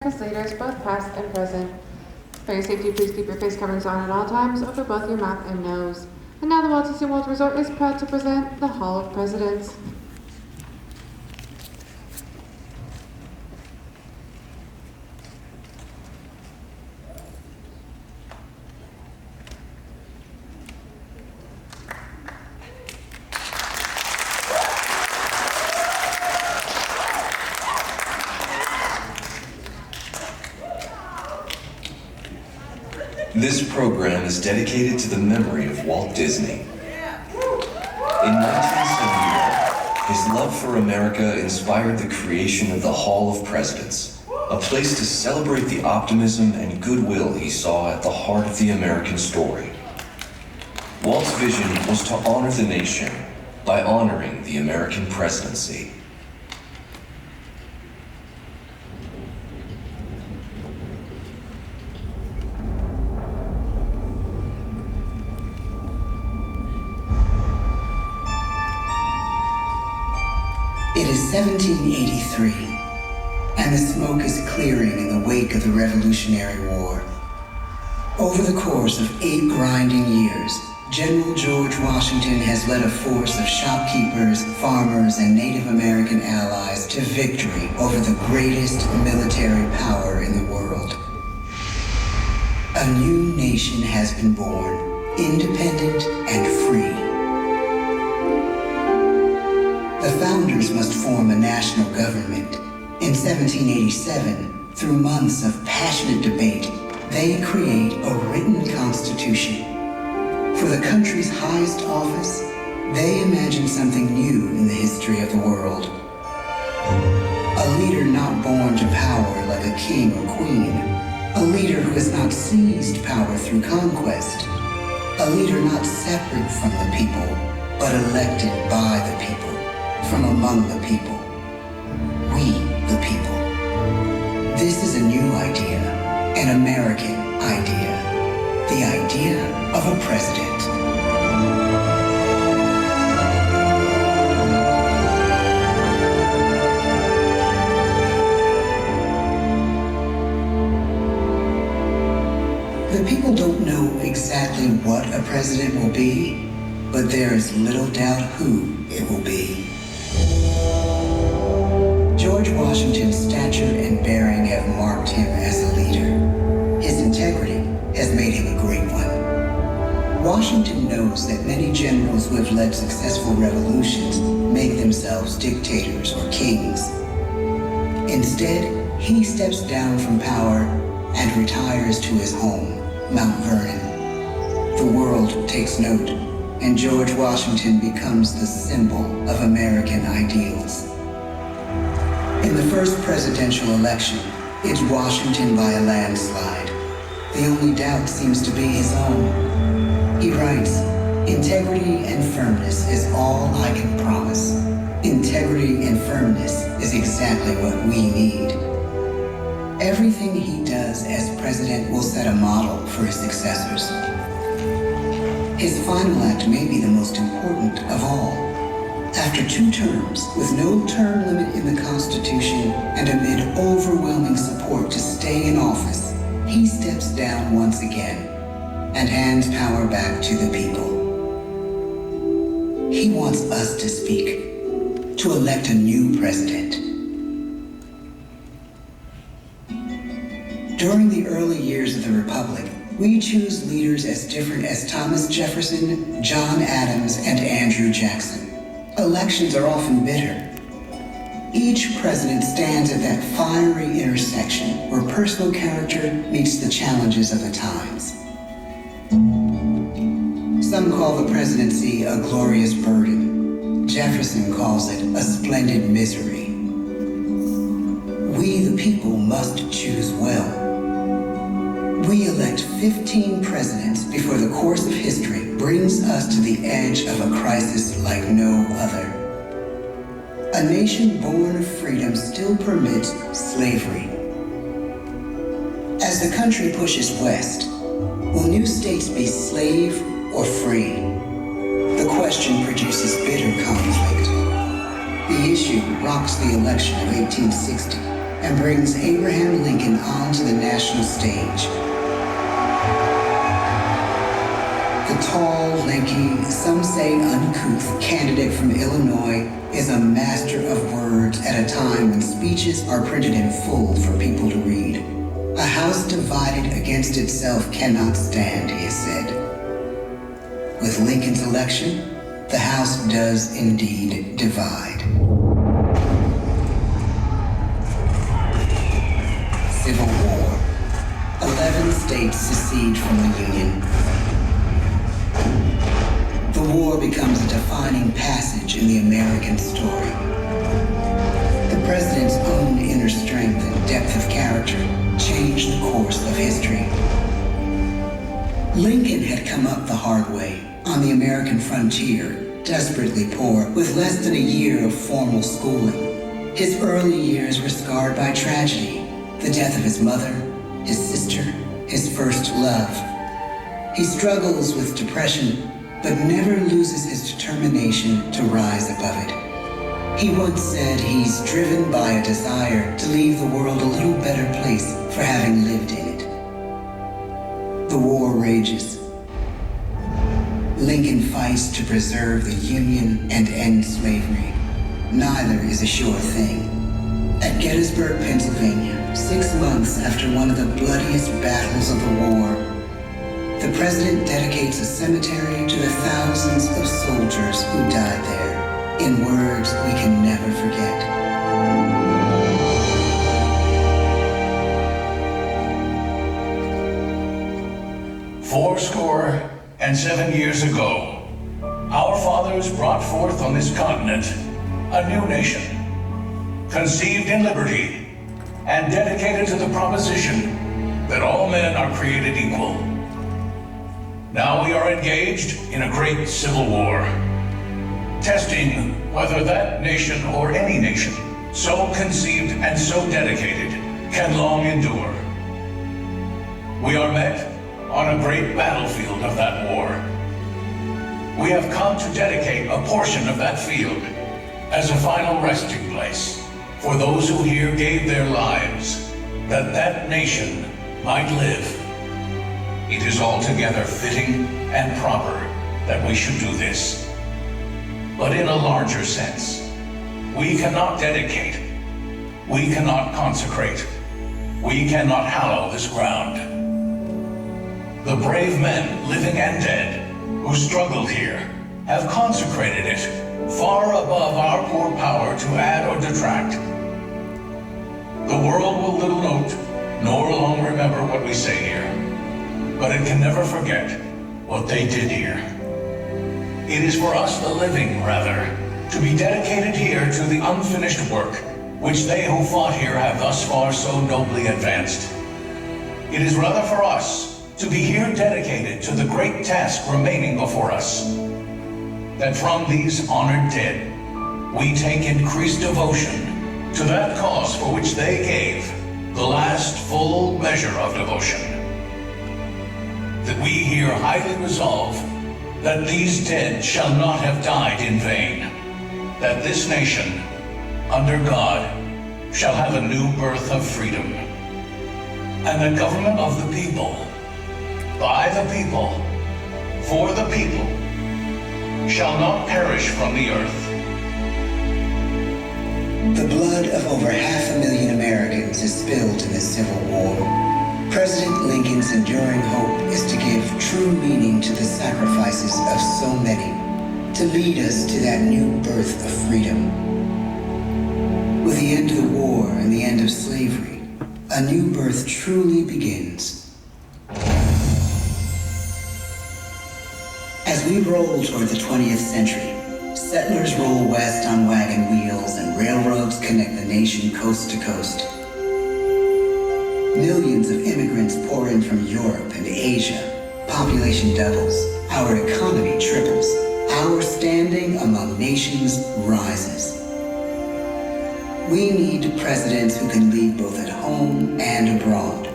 America's leaders, both past and present. For your safety, please keep your face coverings on at all times over both your mouth and nose. And now the Walt Disney World Resort is proud to present the Hall of Presidents. This program is dedicated to the memory of Walt Disney. In 1971, his love for America inspired the creation of the Hall of Presidents, a place to celebrate the optimism and goodwill he saw at the heart of the American story. Walt's vision was to honor the nation by honoring the American presidency. It is 1783, and the smoke is clearing in the wake of the Revolutionary War. Over the course of 8 grinding years, General George Washington has led a force of shopkeepers, farmers, and Native American allies to victory over the greatest military power in the world. A new nation has been born, independent and free. The founders must form a national government. In 1787, through months of passionate debate, they create a written constitution. For the country's highest office, they imagine something new in the history of the world. A leader not born to power like a king or queen. A leader who has not seized power through conquest. A leader not separate from the people, but elected by the people. From among the people. We, the people. This is a new idea, an American idea, the idea of a president. The people don't know exactly what a president will be, but there is little doubt who it will be. George Washington's stature and bearing have marked him as a leader. His integrity has made him a great one. Washington knows that many generals who have led successful revolutions make themselves dictators or kings. Instead, he steps down from power and retires to his home, Mount Vernon. The world takes note, and George Washington becomes the symbol of American ideals. In the first presidential election, it's Washington by a landslide. The only doubt seems to be his own. He writes, "Integrity and firmness is all I can promise. Integrity and firmness is exactly what we need." Everything he does as president will set a model for his successors. His final act may be the most important of all. After 2 terms, with no term limit in the Constitution and amid overwhelming support to stay in office, he steps down once again and hands power back to the people. He wants us to speak, to elect a new president. During the early years of the Republic, we choose leaders as different as Thomas Jefferson, John Adams, and Andrew Jackson. Elections are often bitter. Each president stands at that fiery intersection where personal character meets the challenges of the times. Some call the presidency a glorious burden. Jefferson calls it a splendid misery. We, the people, must choose well. We elect 15 presidents before the course of history brings us to the edge of a crisis like no other. A nation born of freedom still permits slavery. As the country pushes west, will new states be slave or free? The question produces bitter conflict. The issue rocks the election of 1860. and brings Abraham Lincoln onto the national stage. The tall, lanky, some say uncouth candidate from Illinois is a master of words at a time when speeches are printed in full for people to read. A house divided against itself cannot stand, he has said. With Lincoln's election, the House does indeed divide. Civil War. 11 states secede from the Union. The war becomes a defining passage in the American story. The president's own inner strength and depth of character changed the course of history. Lincoln had come up the hard way on the American frontier, desperately poor, with less than a year of formal schooling. His early years were scarred by tragedy, the death of his mother, his sister, his first love. He struggles with depression, but never loses his determination to rise above it. He once said he's driven by a desire to leave the world a little better place for having lived in it. The war rages. Lincoln fights to preserve the Union and end slavery. Neither is a sure thing. At Gettysburg, Pennsylvania, 6 months after one of the bloodiest battles of the war, the president dedicates a cemetery to the thousands of soldiers who died there, in words we can never forget. Fourscore and 7 years ago, our fathers brought forth on this continent a new nation, conceived in liberty and dedicated to the proposition that all men are created equal. Now we are engaged in a great civil war, testing whether that nation or any nation so conceived and so dedicated can long endure. We are met on a great battlefield of that war. We have come to dedicate a portion of that field as a final resting place for those who here gave their lives that that nation might live. It is altogether fitting and proper that we should do this. But in a larger sense, we cannot dedicate, we cannot consecrate, we cannot hallow this ground. The brave men, living and dead, who struggled here, have consecrated it far above our poor power to add or detract. The world will little note, nor long remember what we say here, but it can never forget what they did here. It is for us, the living, rather, to be dedicated here to the unfinished work which they who fought here have thus far so nobly advanced. It is rather for us to be here dedicated to the great task remaining before us, that from these honored dead, we take increased devotion to that cause for which they gave the last full measure of devotion. That we here highly resolve that these dead shall not have died in vain, that this nation, under God, shall have a new birth of freedom, and the government of the people, by the people, for the people, shall not perish from the earth. The blood of over 500,000 Americans is spilled in this Civil War. President Lincoln's enduring hope is to give true meaning to the sacrifices of so many, to lead us to that new birth of freedom. With the end of the war and the end of slavery, a new birth truly begins. As we roll toward the 20th century, settlers roll west on wagon wheels and railroads connect the nation coast to coast. Millions of immigrants pour in from Europe and Asia. Population doubles, our economy triples, our standing among nations rises. We need presidents who can lead both at home and abroad.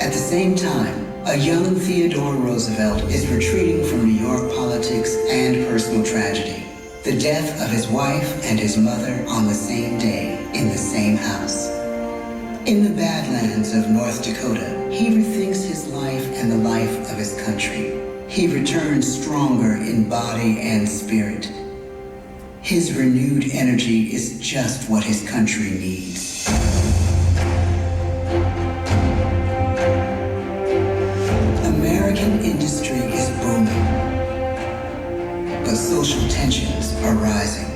At the same time, a young Theodore Roosevelt is retreating from New York politics and personal tragedy. The death of his wife and his mother on the same day in the same house. In the Badlands of North Dakota, he rethinks his life and the life of his country. He returns stronger in body and spirit. His renewed energy is just what his country needs. American industry is booming, but social tensions are rising.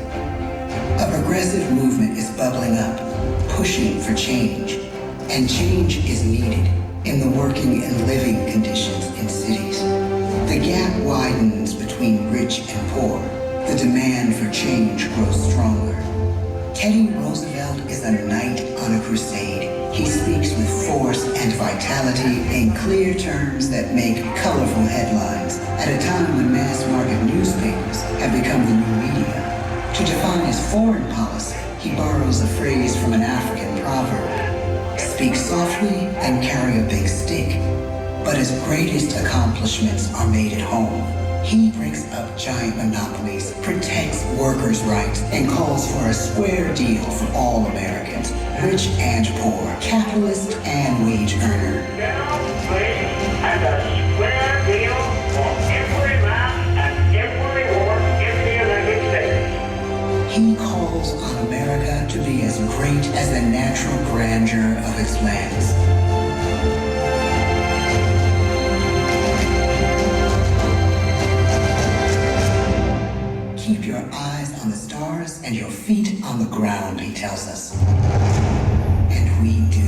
A progressive movement is bubbling up, pushing for change, and change is needed in the working and living conditions in cities. The gap widens between rich and poor. The demand for change grows stronger. Teddy Roosevelt is a knight on a crusade. He speaks with force and vitality in clear terms that make colorful headlines at a time when mass market newspapers have become the new media. To define his foreign policy, he borrows a phrase from an African proverb: speak softly and carry a big stick. But his greatest accomplishments are made at home. He breaks up giant monopolies, protects workers' rights, and calls for a square deal for all Americans, rich and poor, capitalist and wage earner. Down, please, and a square deal for every man and every woman in the United States. He calls on America to be as great as the natural grandeur of its lands. Keep your eyes on the stars and your feet on the ground, he tells us. And we do.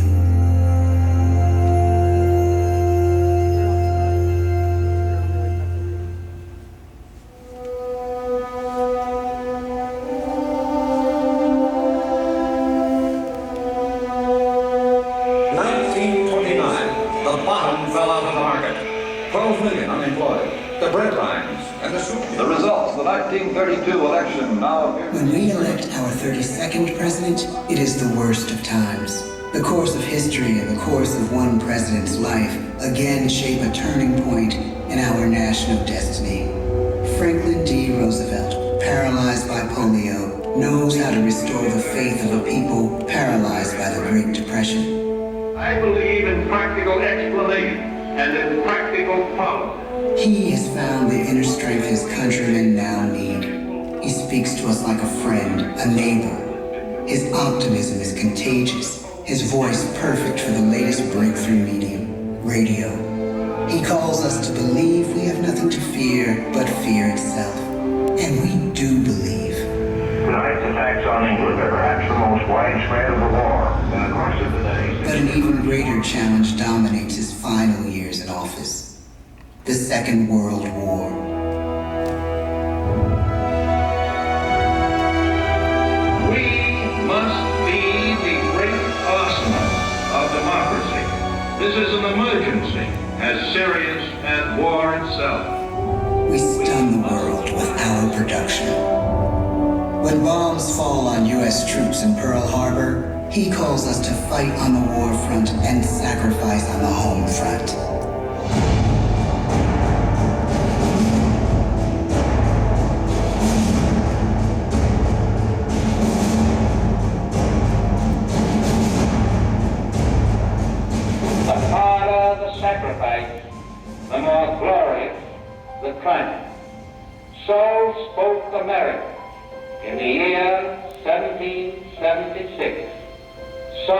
The bottom fell out of the market. 12 million unemployed. The bread lines and the soup. The results, the 1932 election now appear. When we elect our 32nd president, it is the worst of times. The course of history and the course of one president's life again shape a turning point in our national destiny. Franklin D. Roosevelt, paralyzed by polio, knows how to restore the faith of a people paralyzed by the Great Depression. I believe in practical explanation and in practical policy. He has found the inner strength his countrymen now need. He speaks to us like a friend, a neighbor. His optimism is contagious, his voice perfect for the latest breakthrough medium, radio. He calls us to believe we have nothing to fear but fear itself. And we do believe. Tonight's attacks on England are perhaps the most widespread of the war in the course of the day. But an even greater challenge dominates his final years in office. The Second World War. We must be the great arsenal of democracy. This is an emergency as serious as war itself. We stun the world with our production. When bombs fall on U.S. troops in Pearl Harbor, he calls us to fight on the war front and sacrifice on the home front. The harder the sacrifice, the more glorious the triumph. So spoke America in the year 1776. So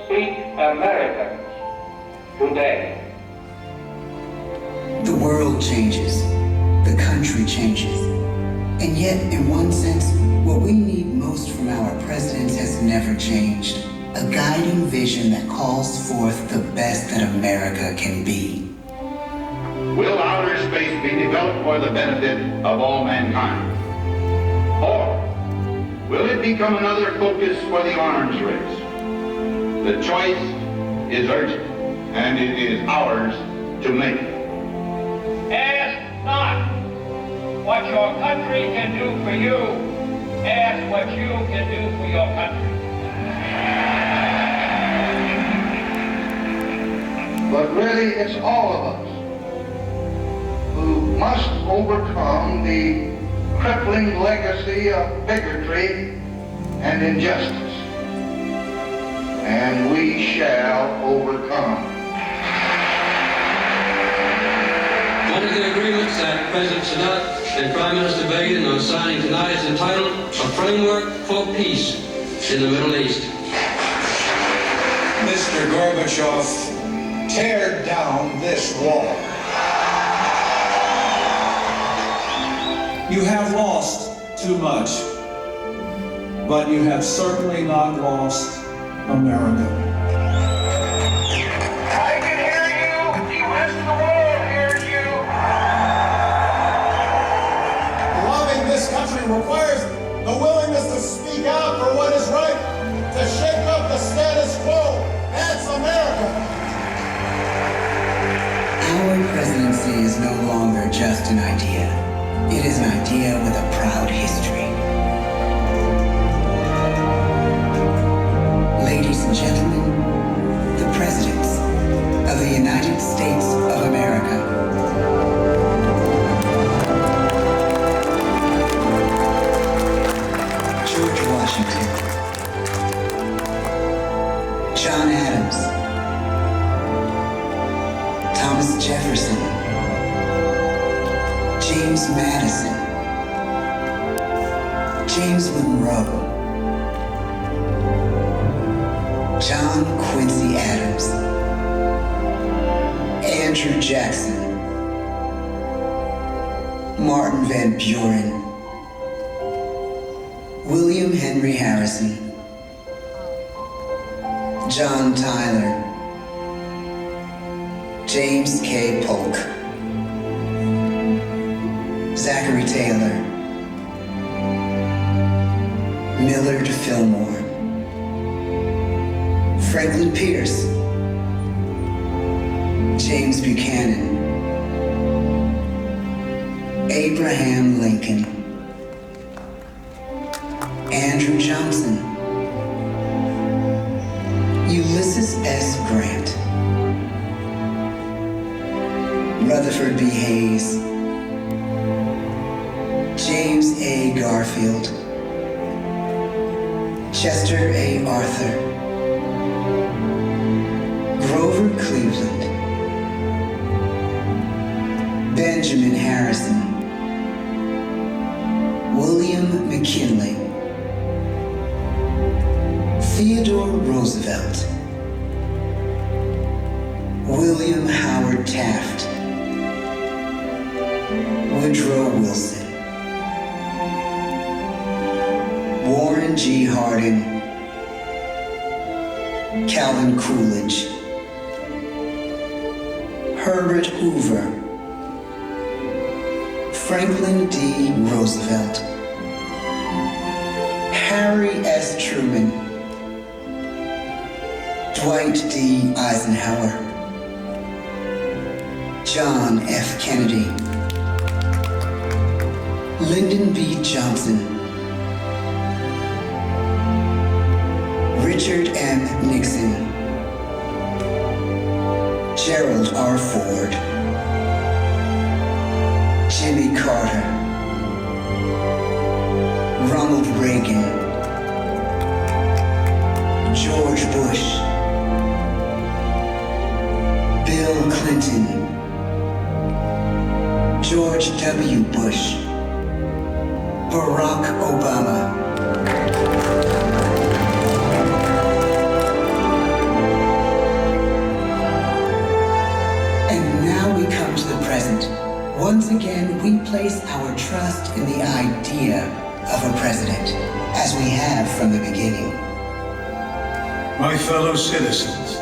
speak Americans today. The world changes, the country changes, and yet, in one sense, what we need most from our presidents has never changed. A guiding vision that calls forth the best that America can be. Will outer space be developed for the benefit of all mankind? Or will it become another focus for the arms race? The choice is urgent, and it is ours to make. Ask not what your country can do for you. Ask what you can do for your country. But really, it's all of us who must overcome the crippling legacy of bigotry and injustice. and we shall overcome. One of the agreements that President Sadat and Prime Minister Begin are signing tonight is entitled A Framework for Peace in the Middle East. Mr. Gorbachev, tear down this wall. You have lost too much, but you have certainly not lost America. I can hear you. The rest of the world hears you. Loving this country requires the willingness to speak out for what is right, to shake up the status quo. That's America. Our presidency is no longer just an idea. It is an idea with a proud history. Ladies and gentlemen, the presidents of the United States of America. George Washington, John Adams, Thomas Jefferson, James Madison, James Monroe, John Quincy Adams, Andrew Jackson, Martin Van Buren, William Henry Harrison, John Tyler, James K. Polk, Zachary Taylor, Millard Fillmore, Franklin Pierce, James Buchanan, Abraham Lincoln, Andrew Johnson, Ulysses S. Grant, Rutherford B. Hayes, James A. Garfield, Chester A. Arthur, Grover Cleveland, Benjamin Harrison, William McKinley, Theodore Roosevelt, William Howard Taft, Woodrow Wilson, Warren G. Harding, Calvin Coolidge, Herbert Hoover, Franklin D. Roosevelt, Harry S. Truman, Dwight D. Eisenhower, John F. Kennedy, Lyndon B. Johnson, Richard M. Nixon, Gerald R. Ford, Jimmy Carter, Ronald Reagan, George Bush, Bill Clinton, George W. Bush, Barack Obama, and now we come to the present. Once again, we place our trust in the idea of a president, as we have from the beginning. My fellow citizens,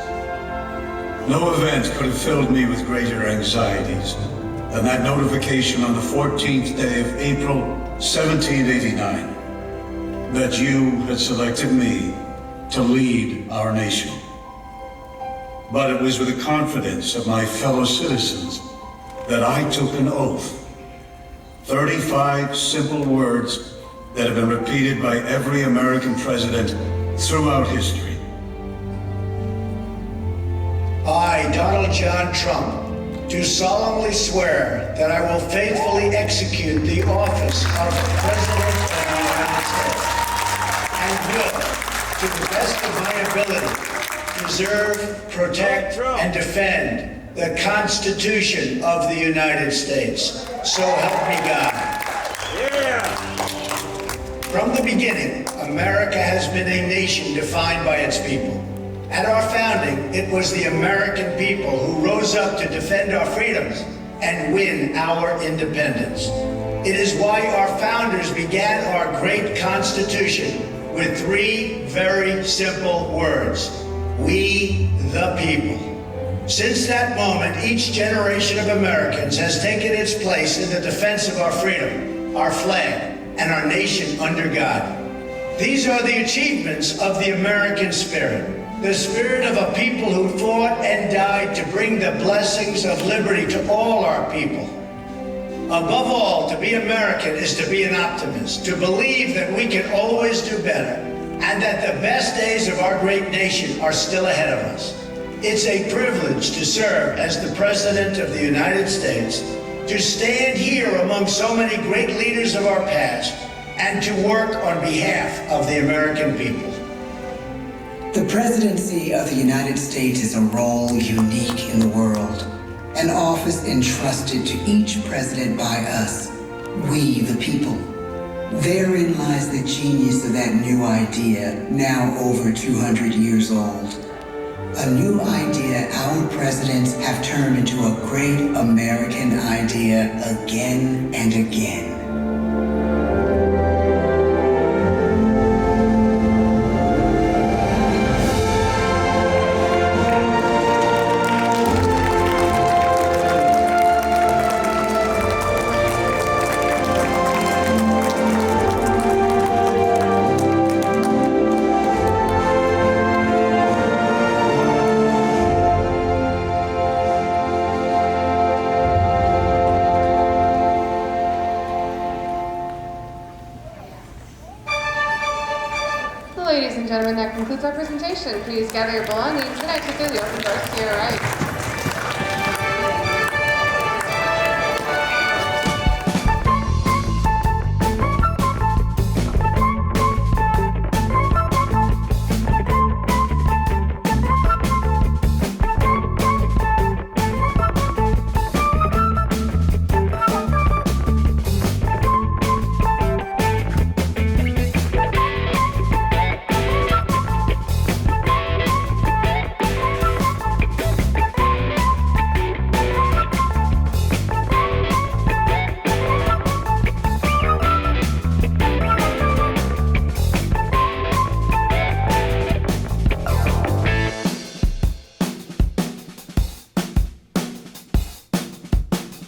no event could have filled me with greater anxieties than that notification on the 14th day of April, 1789, that you had selected me to lead our nation. But it was with the confidence of my fellow citizens that I took an oath. 35 simple words that have been repeated by every American president throughout history. I, Donald John Trump, do solemnly swear that I will faithfully execute the office of President of the United States and will, to the best of my ability, preserve, protect, and defend the Constitution of the United States. So help me God. From the beginning, America has been a nation defined by its people. At our founding, it was the American people who rose up to defend our freedoms and win our independence. It is why our founders began our great Constitution with three very simple words: we the people. Since that moment, each generation of Americans has taken its place in the defense of our freedom, our flag, and our nation under God. These are the achievements of the American spirit, the spirit of a people who fought and died to bring the blessings of liberty to all our people. Above all, to be American is to be an optimist, to believe that we can always do better, and that the best days of our great nation are still ahead of us. It's a privilege to serve as the President of the United States, to stand here among so many great leaders of our past, and to work on behalf of the American people. The presidency of the United States is a role unique in the world, an office entrusted to each president by us, we the people. Therein lies the genius of that new idea, now over 200 years old. A new idea our presidents have turned into a great American idea again and again. Ladies and gentlemen, that concludes our presentation. Please gather your belongings and exit through the open doors to your right.